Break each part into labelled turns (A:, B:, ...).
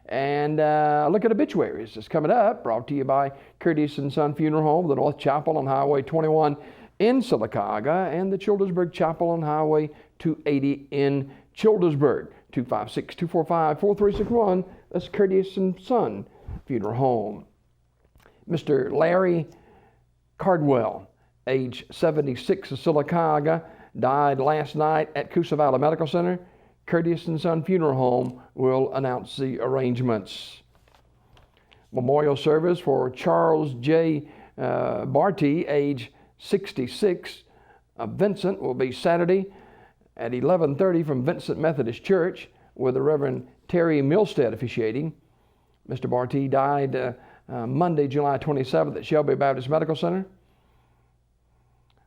A: And look at obituaries. It's coming up, brought to you by Curtis and Son Funeral Home, the North Chapel on Highway 21 in Sylacauga, and the Childersburg Chapel on Highway 280 in Childersburg. 256-245-4361. That's Curtis and Son Funeral Home. Mr. Larry Cardwell, age 76 of Sylacauga, died last night at Coosa Valley Medical Center. Curtis and Son Funeral Home will announce the arrangements. Memorial service for Charles J. Barty, age 66 of Vincent, will be Saturday at 11:30 from Vincent Methodist Church, with the Reverend Terry Milstead officiating. Mr. Barty died Monday, July 27th at Shelby Baptist Medical Center.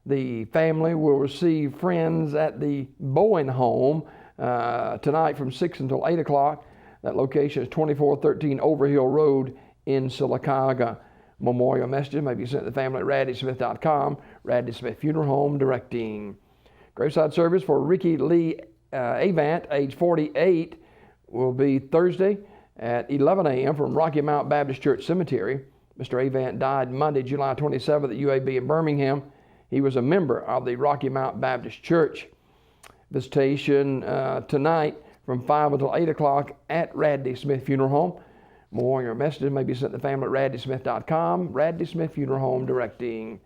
A: The family will receive friends at the Bowen home tonight from 6 until 8 o'clock. That location is 2413 Overhill Road in Sylacauga. Memorial messages may be sent to the family at raddysmith.com. Raddy Smith Funeral Home directing. Graveside service for Ricky Lee Avant, age 48, will be Thursday at 11 a.m. from Rocky Mount Baptist Church Cemetery. Mr. Avant died Monday, July 27th at UAB in Birmingham. He was a member of the Rocky Mount Baptist Church. Visitation tonight from 5 until 8 o'clock at Raddy Smith Funeral Home. More on your messages may be sent to the family at raddysmith.com. Raddy Smith Funeral Home directing.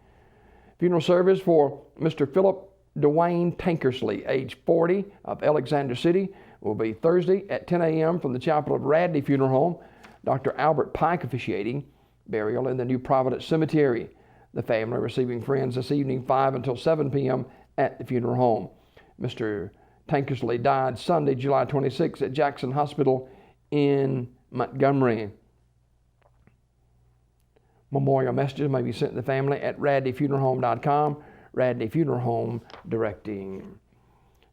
A: Funeral service for Mr. Philip Dwayne Tankersley, age 40 of Alexander City, will be Thursday at 10 a.m. from the chapel of Raddy Funeral Home. Dr. Albert Pike officiating. Burial in the New Providence Cemetery. The family receiving friends this evening 5 until 7 p.m. at the funeral home. Mr. Tankersley died Sunday, July 26 at Jackson Hospital in Montgomery. Memorial messages may be sent to the family at raddyfuneralhome.com. Raddy Funeral Home directing.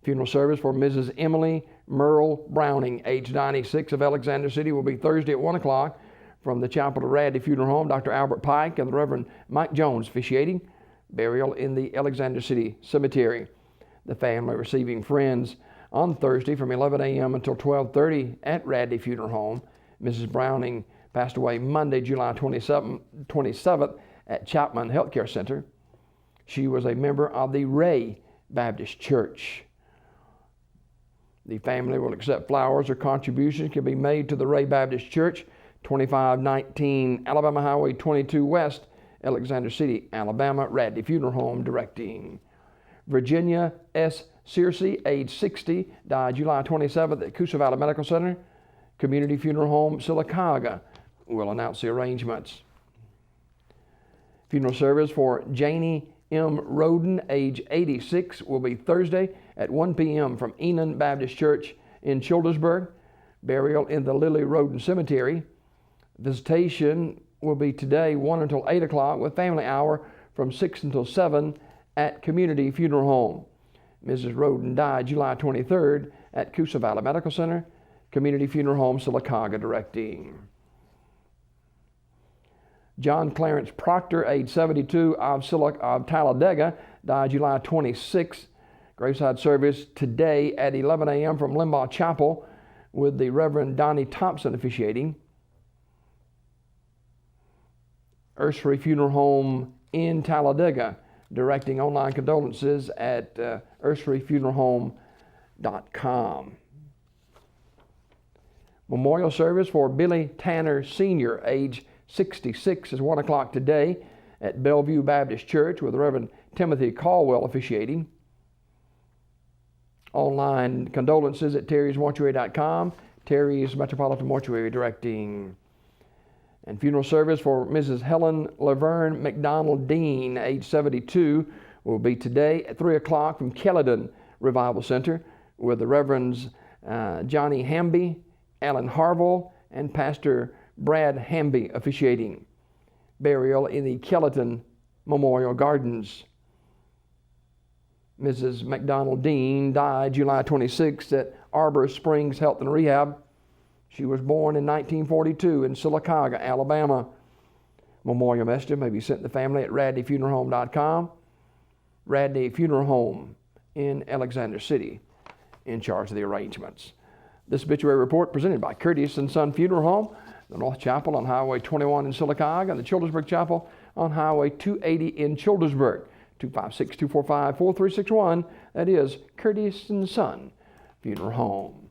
A: Funeral service for Mrs. Emily Merle Browning, age 96 of Alexander City, will be Thursday at 1 o'clock from the chapel of Raddy Funeral Home. Dr. Albert Pike and the Reverend Mike Jones officiating. Burial in the Alexander City Cemetery. The family receiving friends on Thursday from 11 a.m. until 12:30 at Raddy Funeral Home. Mrs. Browning passed away Monday, July 27th at Chapman Healthcare Center. She was a member of the Ray Baptist Church. The family will accept flowers or contributions can be made to the Ray Baptist Church, 2519 Alabama Highway 22 West, Alexander City, Alabama. Raddy Funeral Home directing. Virginia S. Searcy, age 60, died July 27th at Coosa Valley Medical Center. Community Funeral Home, Sylacauga, will announce the arrangements. Funeral service for Janie M. Roden, age 86, will be Thursday at 1 p.m. from Enon Baptist Church in Childersburg. Burial in the Lily Roden Cemetery. Visitation will be today 1 until 8 o'clock with family hour from 6 until 7 at Community Funeral Home. Mrs. Roden died July 23rd at Coosa Valley Medical Center. Community Funeral Home, Sylacauga directing. John Clarence Proctor, age 72 of Talladega, died July 26th. Graveside service today at 11 a.m. from Limbaugh Chapel with the Reverend Donnie Thompson officiating. Ursery Funeral Home in Talladega directing online condolences at urseryfuneralhome.com. Memorial service for Billy Tanner Sr., age 66, is 1 o'clock today at Bellevue Baptist Church with Reverend Timothy Caldwell officiating. Online condolences at terrysmortuary.com. Terry's Metropolitan Mortuary directing. And funeral service for Mrs. Helen Laverne McDonald Dean, age 72, will be today at 3 o'clock from Kelladon Revival Center with the Reverends Johnny Hamby, Alan Harville, and Pastor Brad Hamby officiating. Burial in the Kelladon Memorial Gardens. Mrs. McDonald Dean died July 26th at Arbor Springs Health and Rehab. She was born in 1942 in Sylacauga, Alabama. Memorial message may be sent to the family at raddyfuneralhome.com. Raddy Funeral Home in Alexander City in charge of the arrangements. This obituary report presented by Curtis and Son Funeral Home, the North Chapel on Highway 21 in Sylacauga, and the Childersburg Chapel on Highway 280 in Childersburg. 256-245-4361. That is Curtis and Son Funeral Home.